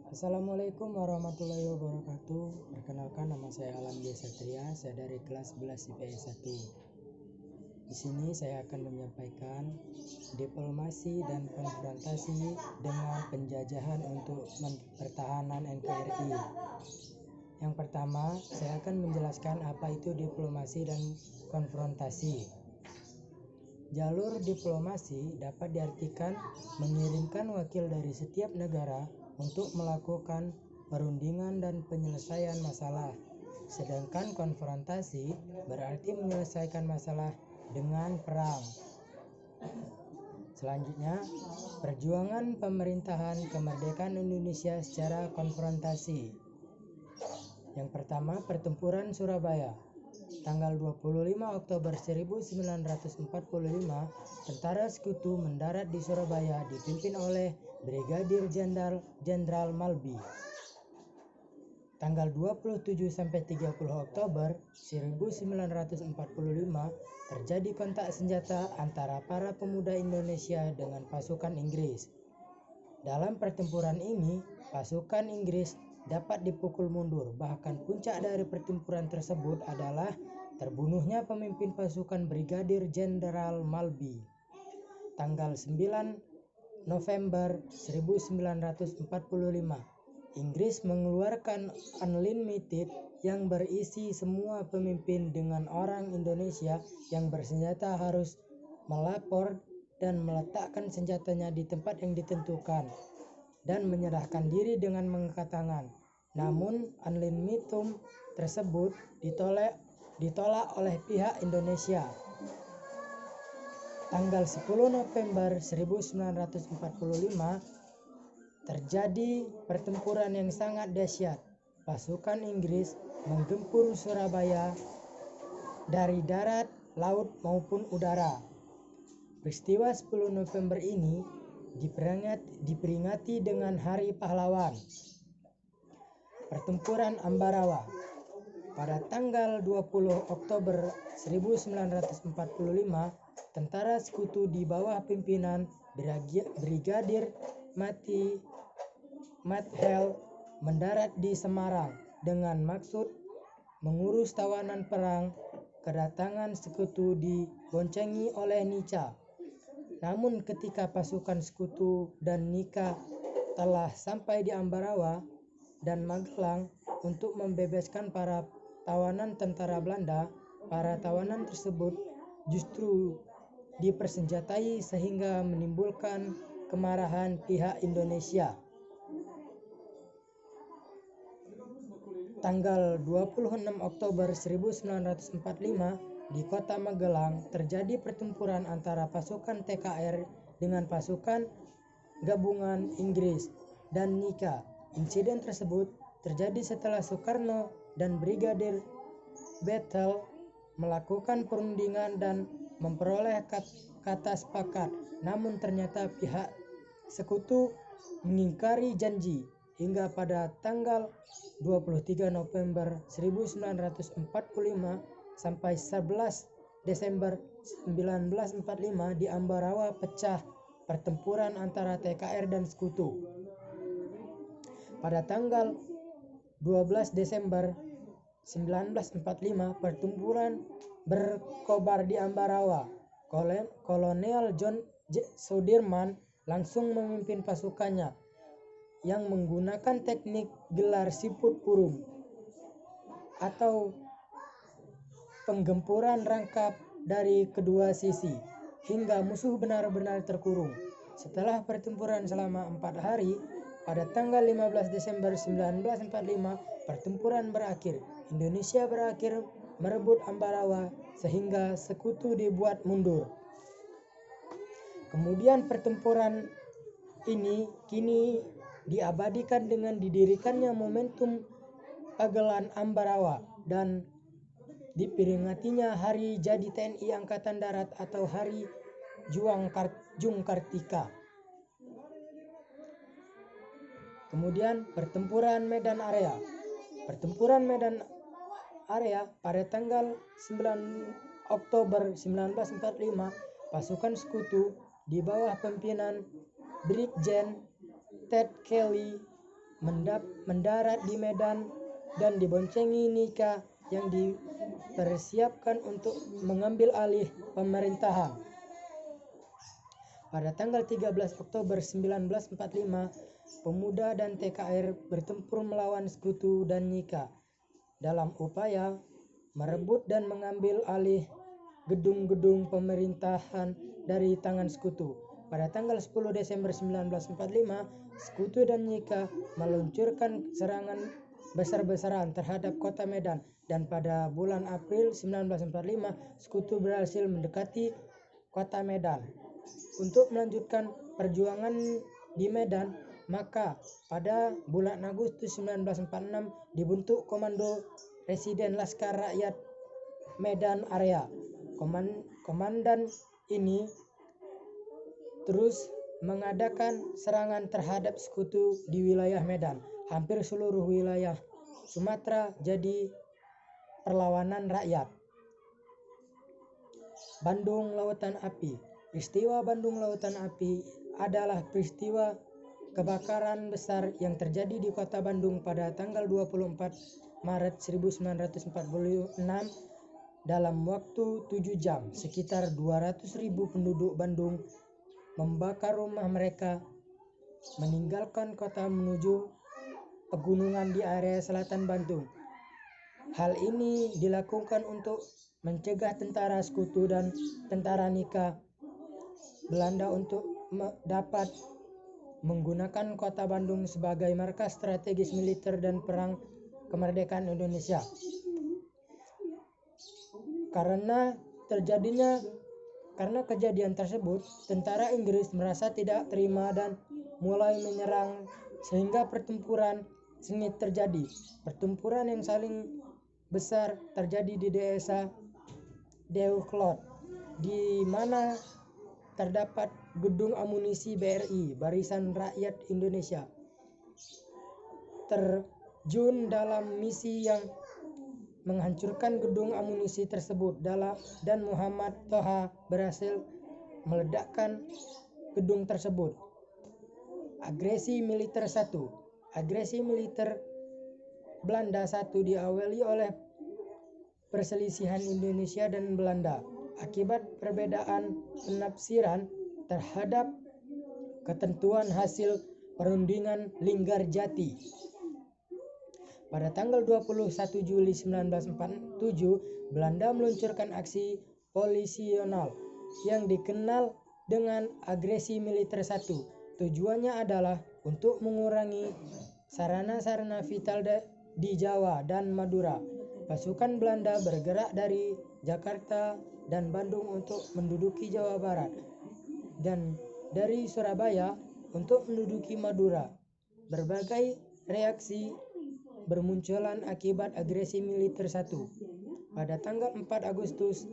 Assalamualaikum warahmatullahi wabarakatuh. Perkenalkan, nama saya Alam J. Satria, saya dari kelas 11 IPS 1. Di sini saya akan menyampaikan diplomasi dan konfrontasi dengan penjajahan untuk pertahanan NKRI. Yang pertama, saya akan menjelaskan apa itu diplomasi dan konfrontasi. Jalur diplomasi dapat diartikan mengirimkan wakil dari setiap negara untuk melakukan perundingan dan penyelesaian masalah. Sedangkan konfrontasi berarti menyelesaikan masalah dengan perang. Selanjutnya, perjuangan pemerintahan kemerdekaan Indonesia secara konfrontasi. Yang pertama, pertempuran Surabaya. Tanggal 25 Oktober 1945, tentara Sekutu mendarat di Surabaya dipimpin oleh Brigadir Jenderal Malbi. Tanggal 27-30 Oktober 1945, terjadi kontak senjata antara para pemuda Indonesia dengan pasukan Inggris. Dalam pertempuran ini, pasukan Inggris dapat dipukul mundur. Bahkan puncak dari pertempuran tersebut adalah terbunuhnya pemimpin pasukan Brigadir Jenderal Malbi. Tanggal 9 November 1945, Inggris mengeluarkan Unlimited yang berisi semua pemimpin dengan orang Indonesia yang bersenjata harus melapor dan meletakkan senjatanya di tempat yang ditentukan dan menyerahkan diri dengan mengangkat tangan. Namun Unlimited tersebut ditolak oleh pihak Indonesia. Tanggal 10 November 1945 terjadi pertempuran yang sangat dahsyat. Pasukan Inggris menggempur Surabaya dari darat, laut maupun udara. Peristiwa 10 November ini diperingati dengan Hari Pahlawan. Pertempuran Ambarawa. Pada tanggal 20 Oktober 1945, tentara Sekutu di bawah pimpinan Brigadir Mathel mendarat di Semarang dengan maksud mengurus tawanan perang. Kedatangan Sekutu diboncengi oleh Nica. Namun ketika pasukan Sekutu dan Nica telah sampai di Ambarawa dan Magelang untuk membebaskan para tawanan tentara Belanda, para tawanan tersebut justru dipersenjatai sehingga menimbulkan kemarahan pihak Indonesia. Tanggal 26 Oktober 1945 di kota Magelang terjadi pertempuran antara pasukan TKR dengan pasukan gabungan Inggris dan Nica. Insiden tersebut terjadi setelah Soekarno dan Brigadir Bethel melakukan perundingan dan memperoleh kata sepakat. Namun ternyata pihak Sekutu mengingkari janji. Hingga pada tanggal 23 November 1945 sampai 11 Desember 1945 di Ambarawa pecah pertempuran antara TKR dan Sekutu. Pada tanggal 12 Desember 1945, pertempuran berkobar di Ambarawa. Kolonel John Sudirman langsung memimpin pasukannya yang menggunakan teknik gelar siput burung atau penggempuran rangkap dari kedua sisi hingga musuh benar-benar terkurung. Setelah pertempuran selama 4 hari, pada tanggal 15 Desember 1945, pertempuran berakhir. Indonesia berakhir merebut Ambarawa sehingga Sekutu dibuat mundur. Kemudian pertempuran ini kini diabadikan dengan didirikannya momentum Pagelan Ambarawa dan diperingatinya Hari Jadi TNI Angkatan Darat atau Hari Jung Kartika. Kemudian pertempuran Medan Area. Pertempuran Medan Area pada tanggal 9 Oktober 1945, pasukan Sekutu di bawah pimpinan Brigjen Ted Kelly mendarat di Medan dan diboncengi Nika yang dipersiapkan untuk mengambil alih pemerintahan. Pada tanggal 13 Oktober 1945, pemuda dan TKR bertempur melawan Sekutu dan Nika dalam upaya merebut dan mengambil alih gedung-gedung pemerintahan dari tangan Sekutu. Pada tanggal 10 Desember 1945, Sekutu dan Nika meluncurkan serangan besar-besaran terhadap kota Medan, dan pada bulan April 1945 Sekutu berhasil mendekati kota Medan. Untuk melanjutkan perjuangan di Medan, maka pada bulan Agustus 1946 dibentuk Komando Residen Laskar Rakyat Medan Area. Komandan ini terus mengadakan serangan terhadap Sekutu di wilayah Medan. Hampir seluruh wilayah Sumatera jadi perlawanan rakyat. Bandung Lautan Api. Peristiwa Bandung Lautan Api adalah peristiwa kebakaran besar yang terjadi di kota Bandung pada tanggal 24 Maret 1946 dalam waktu 7 jam. Sekitar 200.000 penduduk Bandung membakar rumah mereka, meninggalkan kota menuju pegunungan di area selatan Bandung. Hal ini dilakukan untuk mencegah tentara Sekutu dan tentara Nika Belanda untuk dapat menggunakan kota Bandung sebagai markas strategis militer dan perang kemerdekaan Indonesia. Karena kejadian tersebut, tentara Inggris merasa tidak terima dan mulai menyerang, sehingga pertempuran sengit terjadi. Pertempuran yang saling besar terjadi di desa Deuklot, di mana terdapat gedung amunisi BRI, Barisan Rakyat Indonesia, terjun dalam misi yang menghancurkan gedung amunisi tersebut, dan Muhammad Toha berhasil meledakkan gedung tersebut. Agresi militer 1. Agresi militer Belanda 1 diawali oleh perselisihan Indonesia dan Belanda akibat perbedaan penafsiran terhadap ketentuan hasil perundingan Linggarjati. Pada tanggal 21 Juli 1947, Belanda meluncurkan aksi polisional yang dikenal dengan agresi militer 1. Tujuannya adalah untuk mengurangi sarana-sarana vital di Jawa dan Madura. Pasukan Belanda bergerak dari Jakarta dan Bandung untuk menduduki Jawa Barat, dan dari Surabaya untuk menduduki Madura. Berbagai reaksi bermunculan akibat agresi militer 1. Pada tanggal 4 Agustus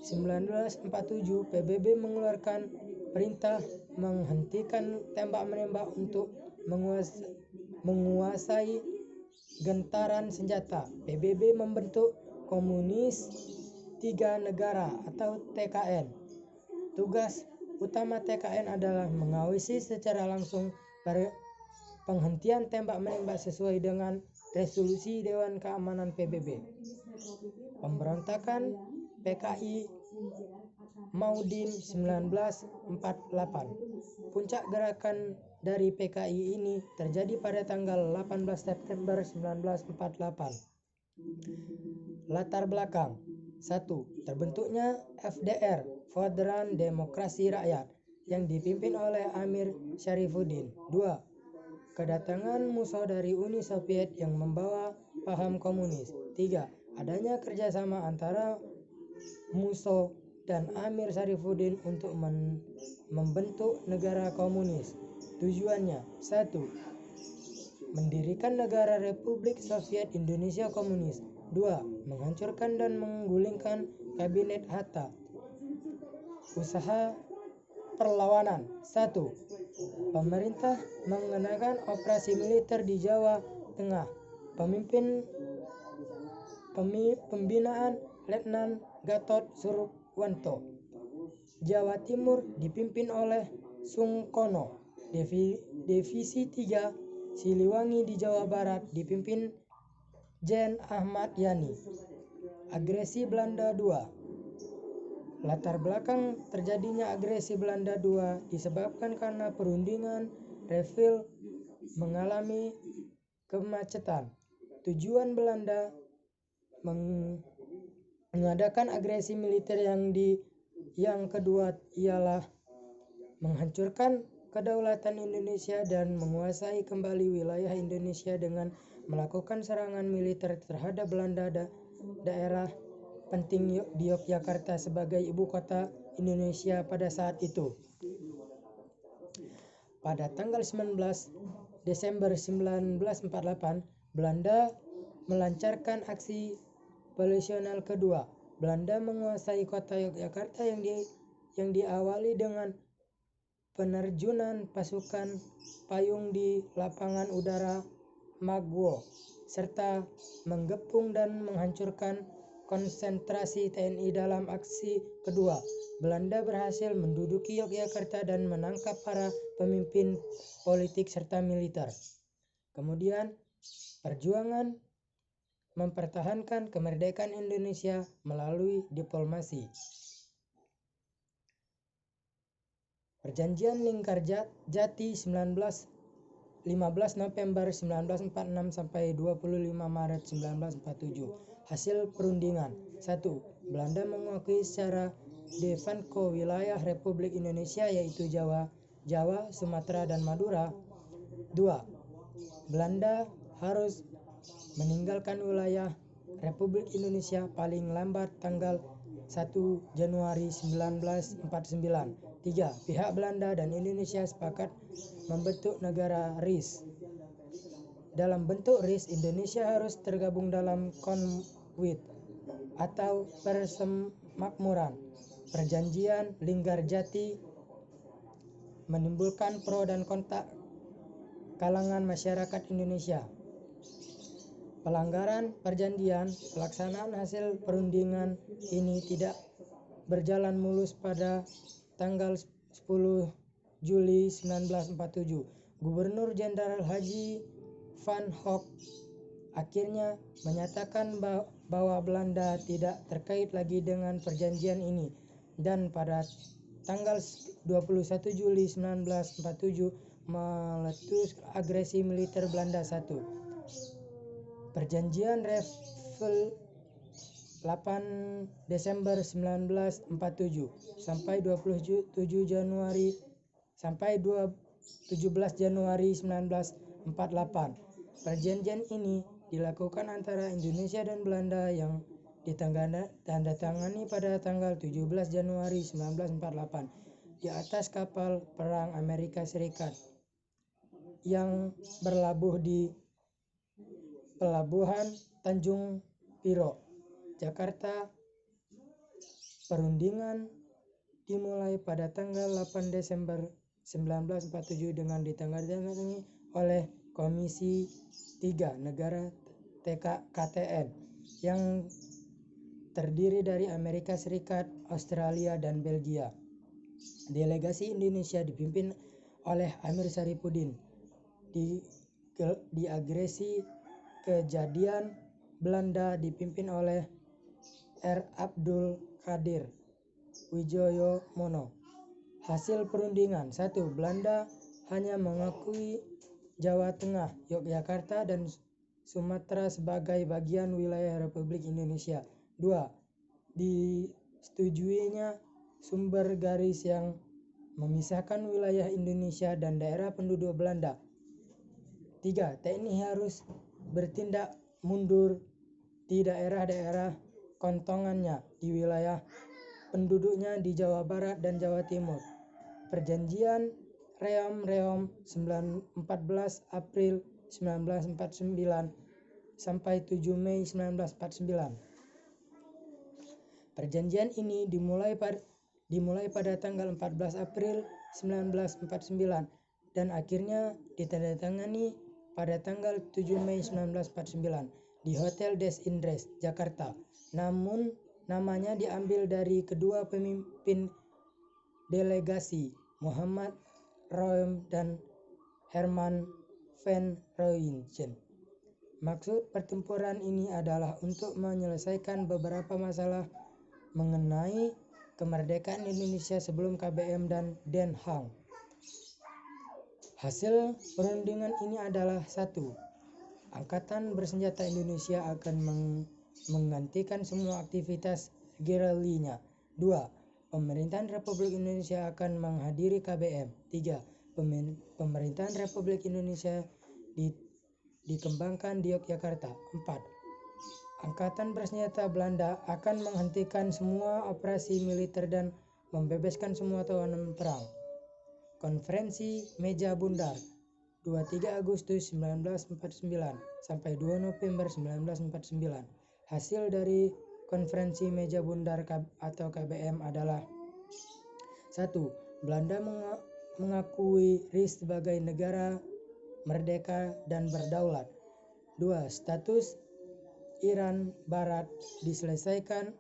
1947, PBB mengeluarkan perintah menghentikan tembak-menembak untuk menguasai gentaran senjata. PBB membentuk Komunis Tiga Negara atau TKN. Tugas utama TKN adalah mengawasi secara langsung penghentian tembak-menembak sesuai dengan resolusi Dewan Keamanan PBB. Pemberontakan PKI Maudin 1948. Puncak gerakan dari PKI ini terjadi pada tanggal 18 September 1948. Latar belakang 1. Terbentuknya FDR, Federal Demokrasi Rakyat, yang dipimpin oleh Amir Syarifuddin. 2. Kedatangan musuh dari Uni Soviet yang membawa paham komunis. 3. Adanya kerjasama antara musuh dan Amir Syarifuddin untuk membentuk negara komunis. Tujuannya 1. Mendirikan negara Republik Soviet Indonesia Komunis. 2. Menghancurkan dan menggulingkan Kabinet Hatta. Usaha perlawanan 1. Pemerintah mengenakan operasi militer di Jawa Tengah. Pembinaan Letnan Gatot Surwanto. Jawa Timur dipimpin oleh Sungkono. Divisi 3 Siliwangi di Jawa Barat dipimpin Jen Ahmad Yani. Agresi Belanda II. Latar belakang terjadinya agresi Belanda II disebabkan karena perundingan Reville mengalami kemacetan. Tujuan Belanda mengadakan agresi militer yang kedua ialah menghancurkan kedaulatan Indonesia dan menguasai kembali wilayah Indonesia dengan melakukan serangan militer terhadap Belanda daerah penting di Yogyakarta sebagai ibu kota Indonesia pada saat itu. Pada tanggal 19 Desember 1948, Belanda melancarkan aksi polisional kedua. Belanda menguasai kota Yogyakarta yang diawali dengan penerjunan pasukan payung di lapangan udara Magwo serta menggepung dan menghancurkan konsentrasi TNI. Dalam aksi kedua, Belanda berhasil menduduki Yogyakarta dan menangkap para pemimpin politik serta militer. Kemudian, perjuangan mempertahankan kemerdekaan Indonesia melalui diplomasi. Perjanjian Linggarjati 15 November 1946 sampai 25 Maret 1947. Hasil perundingan. 1. Belanda mengakui secara de facto wilayah Republik Indonesia yaitu Jawa, Sumatera, dan Madura. 2. Belanda harus meninggalkan wilayah Republik Indonesia paling lambat tanggal 1 Januari 1949. 3. Pihak Belanda dan Indonesia sepakat membentuk negara RIS. Dalam bentuk RIS, Indonesia harus tergabung dalam Commonwealth atau Persemakmuran. Perjanjian Linggarjati menimbulkan pro dan kontra kalangan masyarakat Indonesia. Pelanggaran perjanjian. Pelaksanaan hasil perundingan ini tidak berjalan mulus. Pada tanggal 10 Juli 1947, Gubernur Jenderal Haji Van Hoek akhirnya menyatakan bahwa Belanda tidak terkait lagi dengan perjanjian ini, dan pada tanggal 21 Juli 1947 meletus agresi militer Belanda. 1. Perjanjian Reville 8 Desember 1947 sampai 17 Januari 1948. Perjanjian ini dilakukan antara Indonesia dan Belanda yang ditandatangani pada tanggal 17 Januari 1948 di atas kapal perang Amerika Serikat yang berlabuh di Pelabuhan Tanjung Priok, Jakarta. Perundingan dimulai pada tanggal 8 Desember 1947 dengan ditandatangani oleh Komisi 3 Negara KTN yang terdiri dari Amerika Serikat, Australia, dan Belgia. Delegasi Indonesia dipimpin oleh Amir Syarifuddin. Di agresi kejadian, Belanda dipimpin oleh R. Abdul Qadir Wijoyomono. Hasil perundingan. 1. Belanda hanya mengakui Jawa Tengah, Yogyakarta, dan Sumatera sebagai bagian wilayah Republik Indonesia. 2. Disetujuinya sumber garis yang memisahkan wilayah Indonesia dan daerah penduduk Belanda. 3. TNI harus bertindak mundur di daerah-daerah kontongannya di wilayah penduduknya di Jawa Barat dan Jawa Timur. Perjanjian Reom 14 April 1949 sampai 7 Mei 1949. Perjanjian ini dimulai pada tanggal 14 April 1949 dan akhirnya ditandatangani pada tanggal 7 Mei 1949 di Hotel Des Indes, Jakarta. Namun namanya diambil dari kedua pemimpin delegasi, Muhammad Roem dan Herman van Rooyen. Maksud pertempuran ini adalah untuk menyelesaikan beberapa masalah mengenai kemerdekaan Indonesia sebelum KBM dan Den Haag. Hasil perundingan ini adalah 1. Angkatan bersenjata Indonesia akan menggantikan semua aktivitas gerillinya. 2. Pemerintahan Republik Indonesia akan menghadiri KBM. 3. Pemerintahan Republik Indonesia dikembangkan di Yogyakarta. 4. Angkatan bersenjata Belanda akan menghentikan semua operasi militer dan membebaskan semua tawanan perang. Konferensi Meja Bundar 23 Agustus 1949 sampai 2 November 1949. Hasil dari Konferensi Meja Bundar atau KBM adalah 1. Belanda mengakui RI sebagai negara merdeka dan berdaulat. 2. Status Iran Barat diselesaikan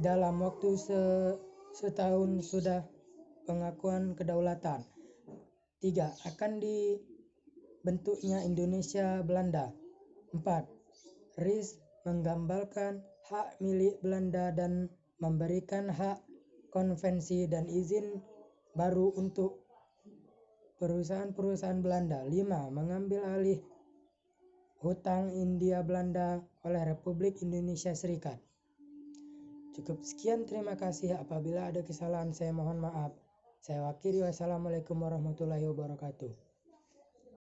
dalam waktu setahun sudah pengakuan kedaulatan. 3. Akan dibentuknya Indonesia Belanda. 4. RI menggambarkan hak milik Belanda dan memberikan hak konvensi dan izin baru untuk perusahaan-perusahaan Belanda. 5. Mengambil alih hutang Hindia Belanda oleh Republik Indonesia Serikat. Cukup sekian, terima kasih. Apabila ada kesalahan saya mohon maaf. Saya wakili. Wassalamualaikum warahmatullahi wabarakatuh.